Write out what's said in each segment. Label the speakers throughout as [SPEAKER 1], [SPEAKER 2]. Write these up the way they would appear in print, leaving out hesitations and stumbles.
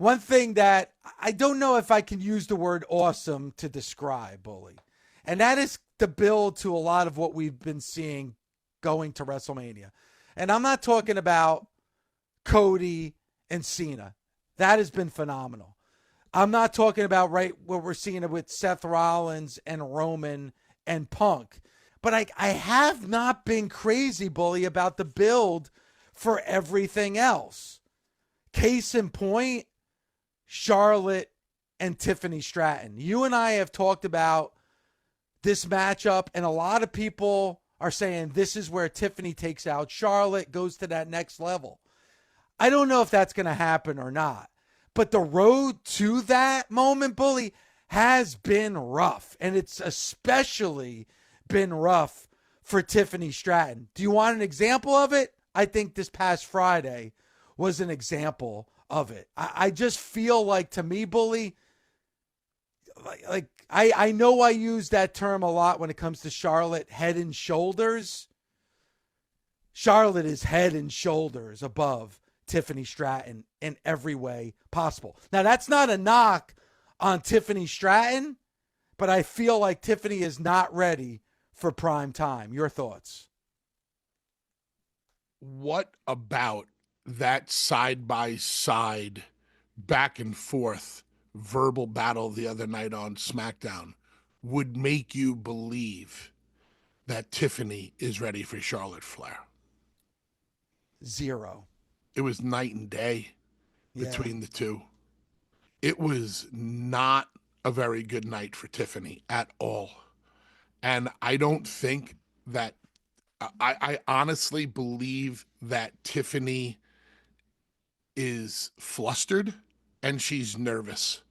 [SPEAKER 1] one thing that I don't know if I can use the word awesome to describe, Bully, and that is the build to a lot of what we've been seeing going to WrestleMania. And I'm not talking about Cody and Cena. That has been phenomenal. I'm not talking about right what we're seeing with Seth Rollins and Roman and Punk. But I have not been crazy, Bully, about the build for everything else. Case in point, Charlotte and Tiffany Stratton. You and I have talked about this matchup, and a lot of people are saying this is where Tiffany takes out Charlotte, goes to that next level. I don't know if that's going to happen or not. But the road to that moment, Bully, has been rough. And it's especially been rough for Tiffany Stratton. Do you want an example of it? I think this past Friday was an example of it. I just feel like, to me, Bully, like I know I use that term a lot when it comes to Charlotte, head and shoulders. Charlotte is head and shoulders above Tiffany Stratton in every way possible. Now, that's not a knock on Tiffany Stratton, but I feel like Tiffany is not ready for prime time. Your thoughts?
[SPEAKER 2] What about that side-by-side, back and forth verbal battle the other night on SmackDown would make you believe that Tiffany is ready for Charlotte Flair?
[SPEAKER 1] Zero.
[SPEAKER 2] It was night and day between the two. It was not a very good night for Tiffany at all. And I don't think that, I honestly believe that Tiffany is flustered and she's nervous.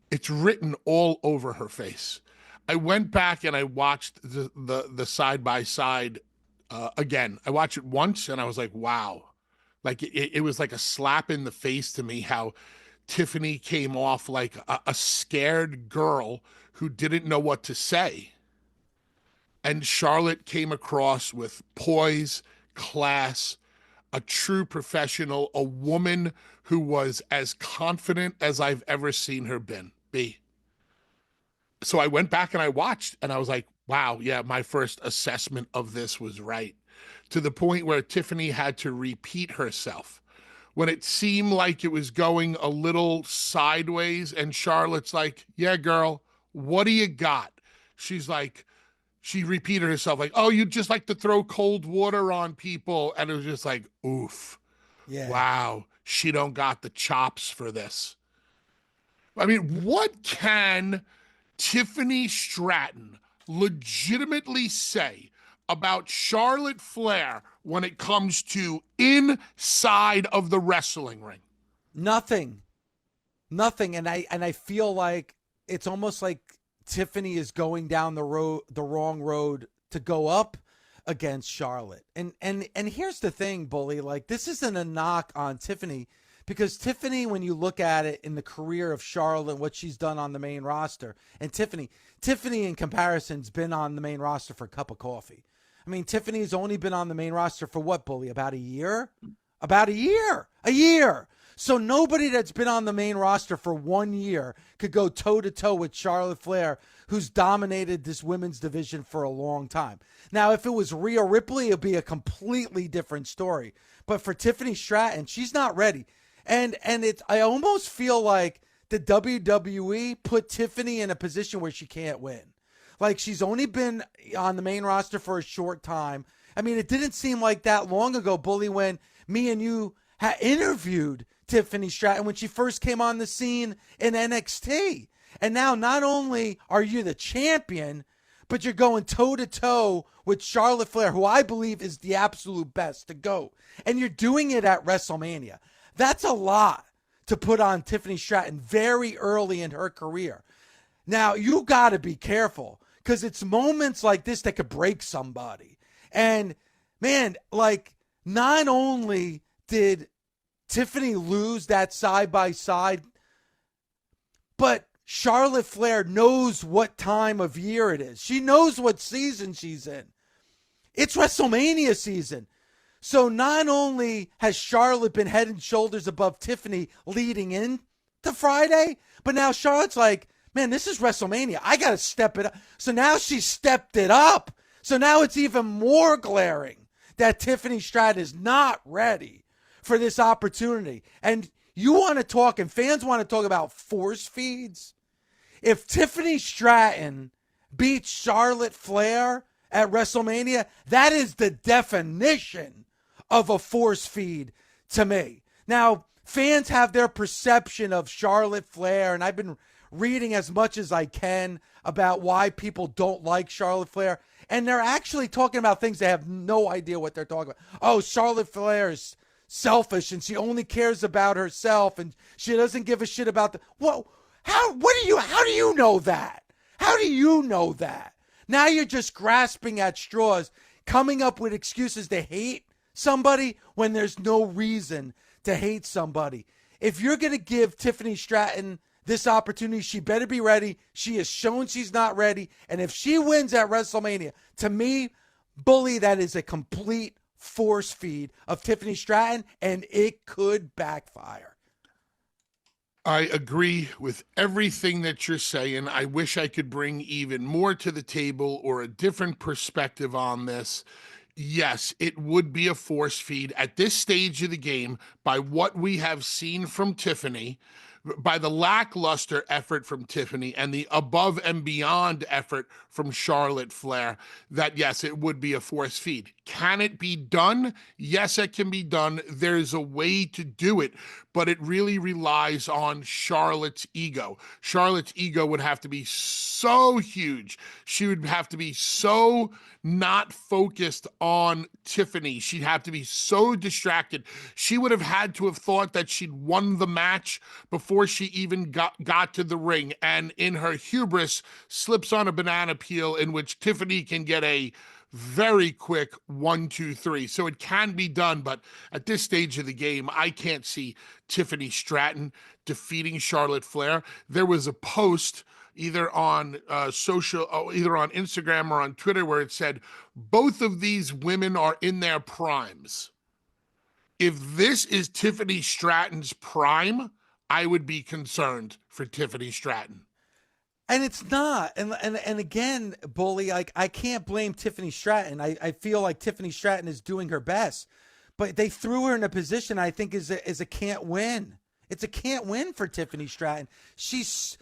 [SPEAKER 2] It's written all over her face. I went back and I watched the side-by-side again. I watched it once and I was like, wow. Like it was like a slap in the face to me how Tiffany came off like a scared girl who didn't know what to say. And Charlotte came across with poise, class, a true professional, a woman who was as confident as I've ever seen her be. So I went back and I watched and I was like, wow, yeah, my first assessment of this was right. To the point where Tiffany had to repeat herself. When it seemed like it was going a little sideways and Charlotte's like, yeah, girl, what do you got? She's like, she repeated herself like, oh, you just like to throw cold water on people. And it was just like, oof. Yeah. Wow. She don't got the chops for this. I mean, what can Tiffany Stratton legitimately say about Charlotte Flair when it comes to inside of the wrestling ring?
[SPEAKER 1] Nothing. And I feel like it's almost like Tiffany is going down the wrong road to go up against Charlotte. And here's the thing, Bully, like this isn't a knock on Tiffany, because Tiffany, when you look at it in the career of Charlotte and what she's done on the main roster, and Tiffany in comparison's been on the main roster for a cup of coffee. I mean, Tiffany's only been on the main roster for what, Bully? About a year? A year. So nobody that's been on the main roster for 1 year could go toe-to-toe with Charlotte Flair, who's dominated this women's division for a long time. Now, if it was Rhea Ripley, it'd be a completely different story. But for Tiffany Stratton, she's not ready. And I almost feel like the WWE put Tiffany in a position where she can't win. Like, she's only been on the main roster for a short time. I mean, it didn't seem like that long ago, Bully, when me and you had interviewed Tiffany Stratton when she first came on the scene in NXT. And now not only are you the champion, but you're going toe-to-toe with Charlotte Flair, who I believe is the absolute best to go. And you're doing it at WrestleMania. That's a lot to put on Tiffany Stratton very early in her career. Now, you got to be careful, because it's moments like this that could break somebody. And, man, like, not only did Tiffany lose that side-by-side, but Charlotte Flair knows what time of year it is. She knows what season she's in. It's WrestleMania season. So not only has Charlotte been head and shoulders above Tiffany leading in to Friday, but now Charlotte's like, man, this is WrestleMania. I got to step it up. So now she stepped it up. So now it's even more glaring that Tiffany Stratton is not ready for this opportunity. And you want to talk, and fans want to talk about force feeds. If Tiffany Stratton beats Charlotte Flair at WrestleMania, that is the definition of a force feed to me. Now, fans have their perception of Charlotte Flair, and I've been reading as much as I can about why people don't like Charlotte Flair, and they're actually talking about things they have no idea what they're talking about. Oh, Charlotte Flair is selfish, and she only cares about herself, and she doesn't give a shit about the... Well, how do you know that? How do you know that? Now you're just grasping at straws, coming up with excuses to hate somebody when there's no reason to hate somebody. If you're going to give Tiffany Stratton this opportunity, she better be ready. She has shown she's not ready. And if she wins at WrestleMania, to me, Bully, that is a complete force feed of Tiffany Stratton, and it could backfire.
[SPEAKER 2] I agree with everything that you're saying. I wish I could bring even more to the table or a different perspective on this. Yes, it would be a force feed at this stage of the game by what we have seen from Tiffany, by the lackluster effort from Tiffany and the above and beyond effort from Charlotte Flair, that yes, it would be a force feed. Can it be done? Yes, it can be done. There's a way to do it, but it really relies on Charlotte's ego. Charlotte's ego would have to be so huge. She would have to be so not focused on Tiffany. She'd have to be so distracted. She would have had to have thought that she'd won the match before she even got to the ring, and in her hubris slips on a banana peel in which Tiffany can get a very quick 1, 2, 3. So it can be done, but at this stage of the game, I can't see Tiffany Stratton defeating Charlotte Flair. There was a post either on either on Instagram or on Twitter where it said, both of these women are in their primes. If this is Tiffany Stratton's prime, I would be concerned for Tiffany Stratton.
[SPEAKER 1] And it's not. And again, Bully, like, I can't blame Tiffany Stratton. I feel like Tiffany Stratton is doing her best. But they threw her in a position I think is a can't win. It's a can't win for Tiffany Stratton. She's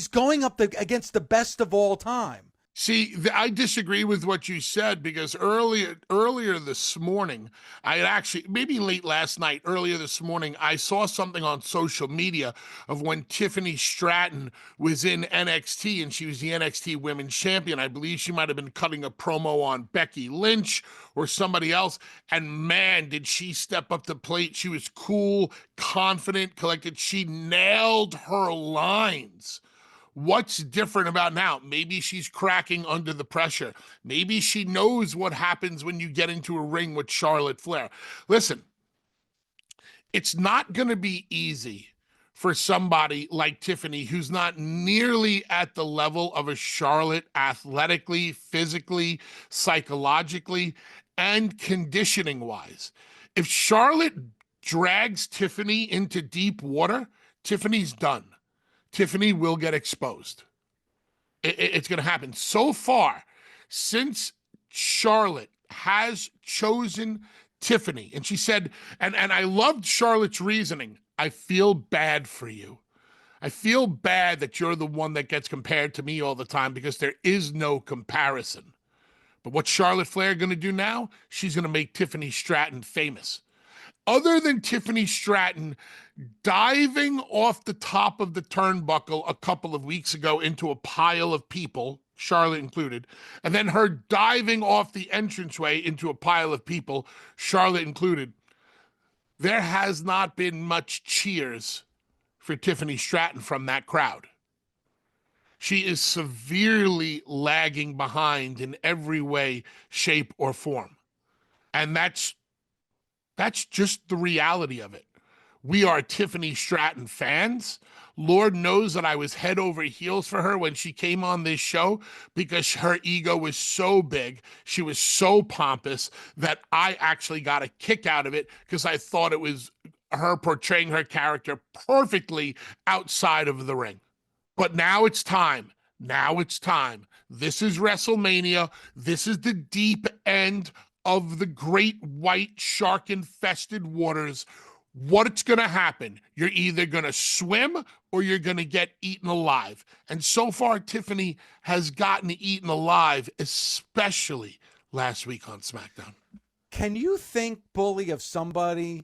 [SPEAKER 1] going up against the best of all time.
[SPEAKER 2] See, I disagree with what you said, because earlier this morning, I had actually, maybe late last night, earlier this morning, I saw something on social media of when Tiffany Stratton was in NXT and she was the NXT Women's Champion. I believe she might have been cutting a promo on Becky Lynch or somebody else. And man, did she step up the plate. She was cool, confident, collected. She nailed her lines. What's different about now? Maybe she's cracking under the pressure. Maybe she knows what happens when you get into a ring with Charlotte Flair. Listen, it's not going to be easy for somebody like Tiffany, who's not nearly at the level of a Charlotte athletically, physically, psychologically, and conditioning-wise. If Charlotte drags Tiffany into deep water, Tiffany's done. Tiffany will get exposed. It's going to happen. So far, since Charlotte has chosen Tiffany, and she said, and I loved Charlotte's reasoning, I feel bad for you. I feel bad that you're the one that gets compared to me all the time, because there is no comparison. But what's Charlotte Flair going to do now? She's going to make Tiffany Stratton famous. Other than Tiffany Stratton diving off the top of the turnbuckle a couple of weeks ago into a pile of people, Charlotte included, and then her diving off the entranceway into a pile of people, Charlotte included, there has not been much cheers for Tiffany Stratton from that crowd. She is severely lagging behind in every way, shape, or form. And that's just the reality of it. we are Tiffany Stratton fans. Lord knows that I was head over heels for her when she came on this show because her ego was so big. She was so pompous that I actually got a kick out of it because I thought it was her portraying her character perfectly outside of the ring. But now it's time. Now it's time. This is WrestleMania. This is the deep end of the great white shark infested waters. What's going to happen? You're either going to swim or you're going to get eaten alive. And so far, Tiffany has gotten eaten alive, especially last week on SmackDown.
[SPEAKER 1] Can you think, Bully, of somebody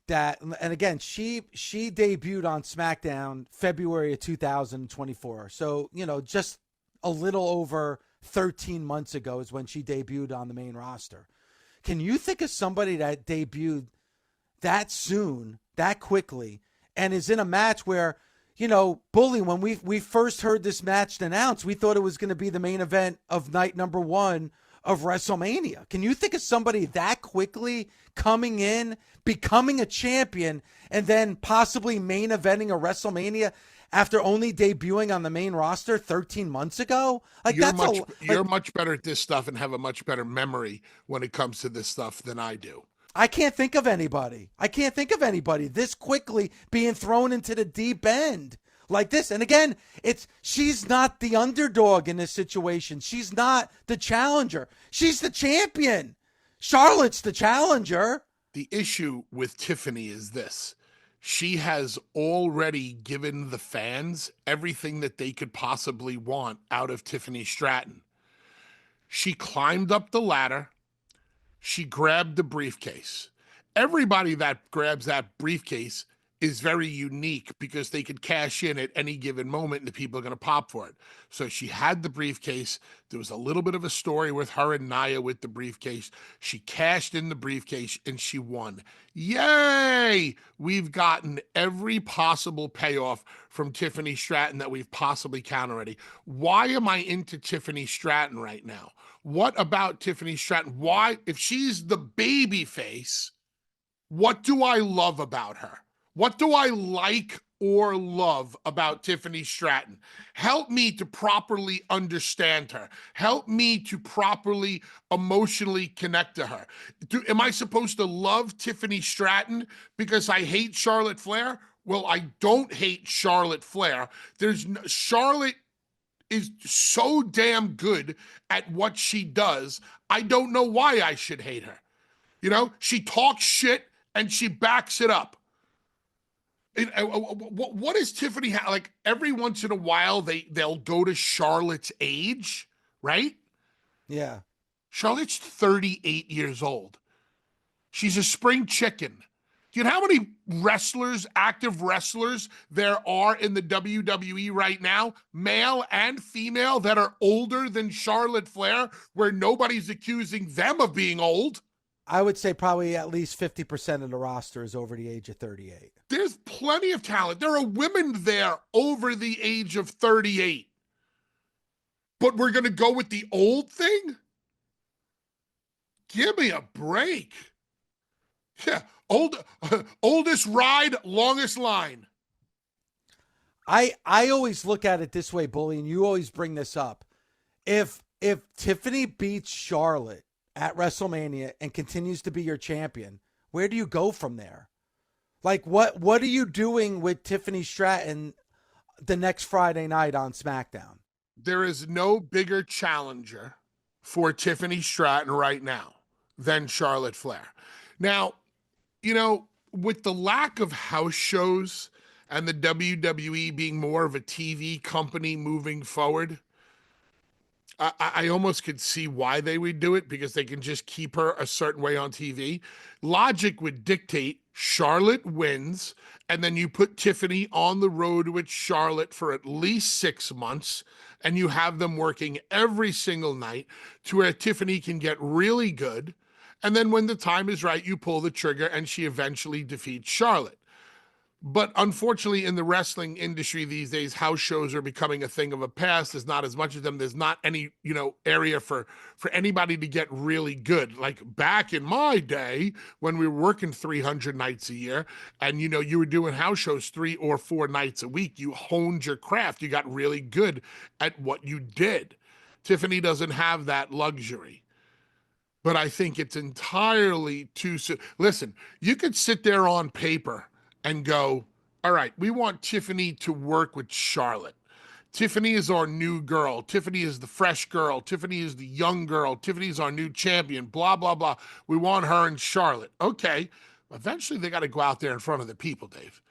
[SPEAKER 1] that, and again, she debuted on SmackDown February of 2024. So, just a little over 13 months ago is when she debuted on the main roster. Can you think of somebody that debuted that soon, that quickly, and is in a match where, Bully, when we first heard this match announced, we thought it was going to be the main event of night number 1 of WrestleMania. Can you think of somebody that quickly coming in, becoming a champion, and then possibly main eventing a WrestleMania after only debuting on the main roster 13 months ago?
[SPEAKER 2] You're much better at this stuff and have a much better memory when it comes to this stuff than I do.
[SPEAKER 1] I can't think of anybody. This quickly being thrown into the deep end like this. And again, she's not the underdog in this situation. She's not the challenger. She's the champion. Charlotte's the challenger.
[SPEAKER 2] The issue with Tiffany is this. She has already given the fans everything that they could possibly want out of Tiffany Stratton. She climbed up the ladder. She grabbed the briefcase. Everybody that grabs that briefcase is very unique because they could cash in at any given moment and the people are going to pop for it. So she had the briefcase. There was a little bit of a story with her and Nia with the briefcase. She cashed in the briefcase and she won. Yay! We've gotten every possible payoff from Tiffany Stratton that we've possibly counted already. Why am I into Tiffany Stratton right now? What about Tiffany Stratton? Why, if she's the baby face, what do I love about her? What do I like or love about Tiffany Stratton? Help me to properly understand her. Help me to properly emotionally connect to her. Am I supposed to love Tiffany Stratton because I hate Charlotte Flair? Well, I don't hate Charlotte Flair. Charlotte is so damn good at what she does. I don't know why I should hate her. She talks shit and she backs it up. What is Tiffany like? Every once in a while they'll go to Charlotte's age, right?
[SPEAKER 1] Yeah.
[SPEAKER 2] Charlotte's 38 years old. She's a spring chicken. Do you know how many active wrestlers there are in the WWE right now, male and female, that are older than Charlotte Flair, where nobody's accusing them of being old?
[SPEAKER 1] I would say probably at least 50% of the roster is over the age of 38.
[SPEAKER 2] There's plenty of talent. There are women there over the age of 38. But we're going to go with the old thing? Give me a break. Yeah, oldest ride, longest line.
[SPEAKER 1] I always look at it this way, Bully, and you always bring this up. If Tiffany beats Charlotte at WrestleMania and continues to be your champion, where do you go from there? Like, what are you doing with Tiffany Stratton the next Friday night on SmackDown?
[SPEAKER 2] There is no bigger challenger for Tiffany Stratton right now than Charlotte Flair. Now, with the lack of house shows and the WWE being more of a TV company moving forward, I almost could see why they would do it, because they can just keep her a certain way on TV. Logic would dictate Charlotte wins, and then you put Tiffany on the road with Charlotte for at least 6 months, and you have them working every single night to where Tiffany can get really good. And then when the time is right, you pull the trigger and she eventually defeats Charlotte. But unfortunately, in the wrestling industry these days, house shows are becoming a thing of a past. There's not as much of them. There's not any, area for anybody to get really good. Like back in my day, when we were working 300 nights a year, and you were doing house shows 3 or 4 nights a week, you honed your craft. You got really good at what you did. Tiffany doesn't have that luxury. But I think it's entirely too soon. Listen, you could sit there on paper and go, all right, we want Tiffany to work with Charlotte. Tiffany is our new girl. Tiffany is the fresh girl. Tiffany is the young girl. Tiffany is our new champion, blah, blah, blah. We want her in Charlotte. Okay. Eventually, they got to go out there in front of the people, Dave.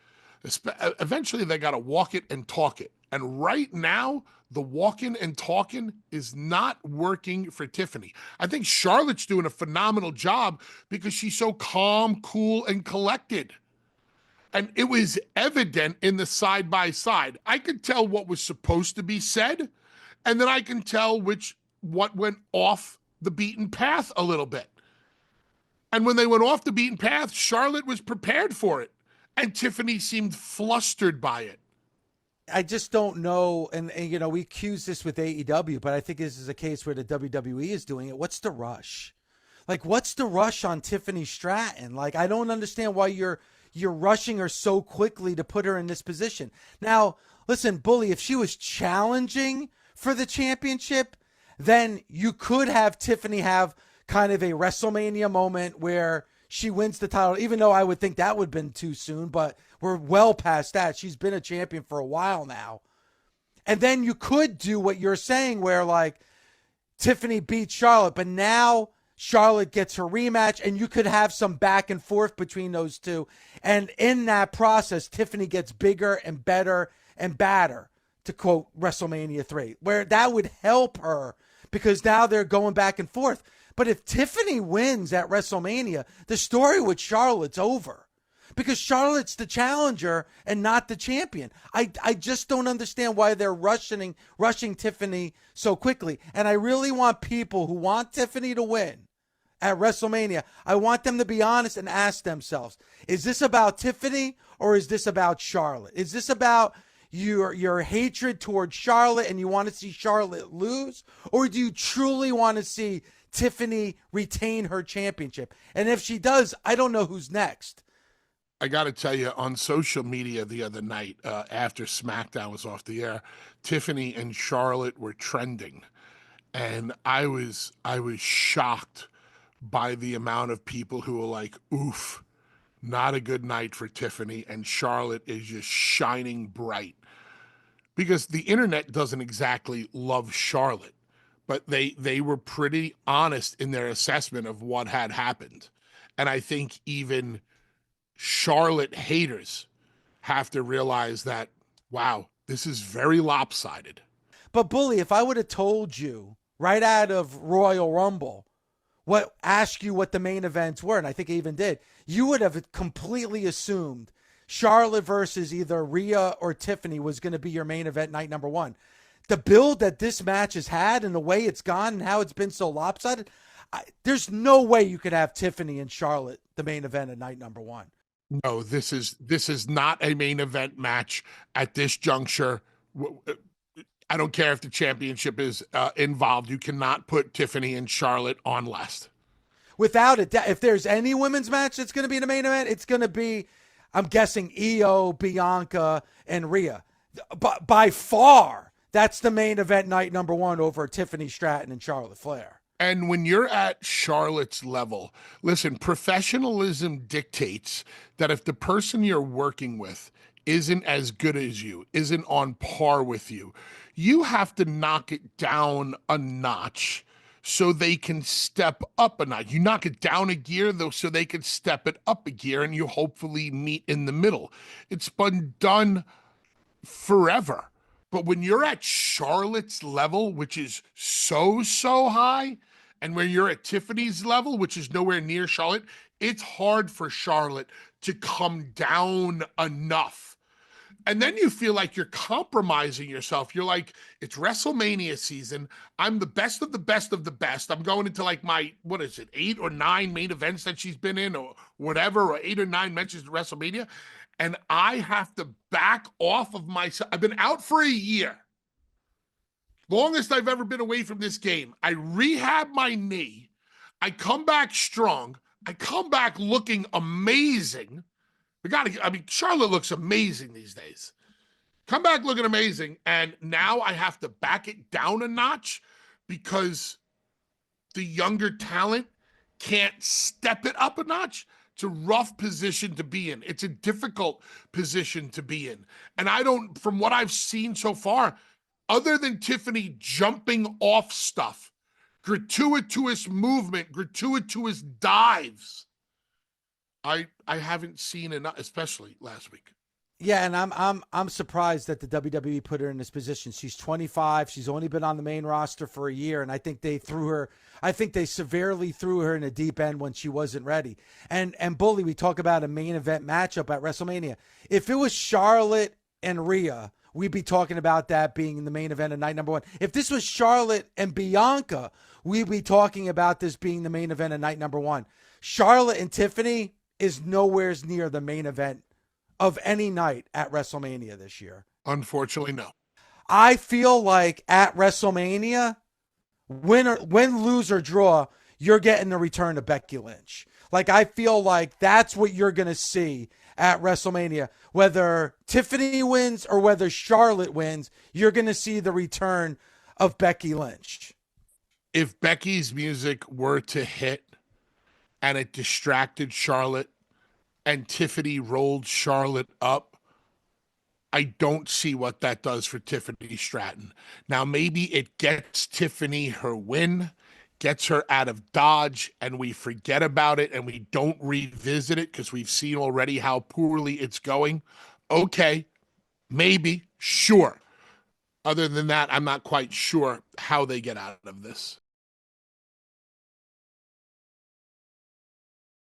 [SPEAKER 2] Eventually, they got to walk it and talk it. And right now, the walking and talking is not working for Tiffany. I think Charlotte's doing a phenomenal job because she's so calm, cool, and collected. And it was evident in the side by side. I could tell what was supposed to be said, and then I can tell what went off the beaten path a little bit. And when they went off the beaten path, Charlotte was prepared for it, and Tiffany seemed flustered by it.
[SPEAKER 1] I just don't know, and we accuse this with AEW, but I think this is a case where the WWE is doing it. What's the rush? Like, what's the rush on Tiffany Stratton? Like, I don't understand why you're rushing her so quickly to put her in this position. Now, listen, Bully, if she was challenging for the championship, then you could have Tiffany have kind of a WrestleMania moment where she wins the title, even though I would think that would have been too soon, but we're well past that. She's been a champion for a while now. And then you could do what you're saying where, like, Tiffany beats Charlotte, but now Charlotte gets her rematch, and you could have some back and forth between those two. And in that process, Tiffany gets bigger and better and badder, to quote WrestleMania 3, where that would help her because now they're going back and forth. But if Tiffany wins at WrestleMania, the story with Charlotte's over because Charlotte's the challenger and not the champion. I just don't understand why they're rushing Tiffany so quickly. And I really want people who want Tiffany to win at WrestleMania, I want them to be honest and ask themselves, is this about Tiffany or is this about Charlotte? Is this about your hatred towards Charlotte and you want to see Charlotte lose? Or do you truly want to see Tiffany retain her championship? And if she does, I don't know who's next.
[SPEAKER 2] I got to tell you, on social media the other night, after SmackDown was off the air, Tiffany and Charlotte were trending. And I was shocked by the amount of people who were like, oof, not a good night for Tiffany. And Charlotte is just shining bright. Because the internet doesn't exactly love Charlotte. But they were pretty honest in their assessment of what had happened. And I think even Charlotte haters have to realize that, wow, this is very lopsided.
[SPEAKER 1] But Bully, if I would have told you right out of Royal Rumble, ask you what the main events were, and I think I even did, you would have completely assumed Charlotte versus either Rhea or Tiffany was going to be your main event night number one. The build that this match has had and the way it's gone and how it's been so lopsided, there's no way you could have Tiffany and Charlotte the main event at night number one.
[SPEAKER 2] No, this is not a main event match at this juncture. I don't care if the championship is involved. You cannot put Tiffany and Charlotte on last.
[SPEAKER 1] Without it, if there's any women's match that's going to be the main event, it's going to be, I'm guessing, Io, Bianca, and Rhea. But by far, that's the main event night number one over Tiffany Stratton and Charlotte Flair.
[SPEAKER 2] And when you're at Charlotte's level, listen, professionalism dictates that if the person you're working with isn't as good as you, isn't on par with you, you have to knock it down a notch so they can step up a notch. You knock it down a gear, though, so they can step it up a gear, and you hopefully meet in the middle. It's been done forever. But when you're at Charlotte's level, which is so high, and when you're at Tiffany's level, which is nowhere near Charlotte, it's hard for Charlotte to come down enough. And then you feel like you're compromising yourself. You're like, it's WrestleMania season. I'm the best of the best of the best. I'm going into like my, 8 or 9 main events that she's been in or whatever, or 8 or 9 mentions to WrestleMania. and I have to back off of myself. I've been out for a year. Longest I've ever been away from this game. I rehab my knee. I come back strong. I come back looking amazing. Charlotte looks amazing these days. Come back looking amazing. And now I have to back it down a notch because the younger talent can't step it up a notch. It's a rough position to be in. It's a difficult position to be in. And from what I've seen so far, other than Tiffany jumping off stuff, gratuitous movement, gratuitous dives, I haven't seen enough, especially last week.
[SPEAKER 1] Yeah, and I'm surprised that the WWE put her in this position. She's 25. She's only been on the main roster for a year, and I think they severely threw her in a deep end when she wasn't ready. And Bully, we talk about a main event matchup at WrestleMania. If it was Charlotte and Rhea, we'd be talking about that being the main event of night number one. If this was Charlotte and Bianca, we'd be talking about this being the main event of night number one. Charlotte and Tiffany is nowhere near the main event of any night at WrestleMania this year.
[SPEAKER 2] Unfortunately, no.
[SPEAKER 1] I feel like at WrestleMania, win, lose, or draw, you're getting the return of Becky Lynch. Like, I feel like that's what you're going to see at WrestleMania. Whether Tiffany wins or whether Charlotte wins, you're going to see the return of Becky Lynch.
[SPEAKER 2] If Becky's music were to hit and it distracted Charlotte and Tiffany rolled Charlotte up, I don't see what that does for Tiffany Stratton. Now, maybe it gets Tiffany her win, gets her out of Dodge, and we forget about it and we don't revisit it because we've seen already how poorly it's going. Okay, maybe, sure. Other than that, I'm not quite sure how they get out of this.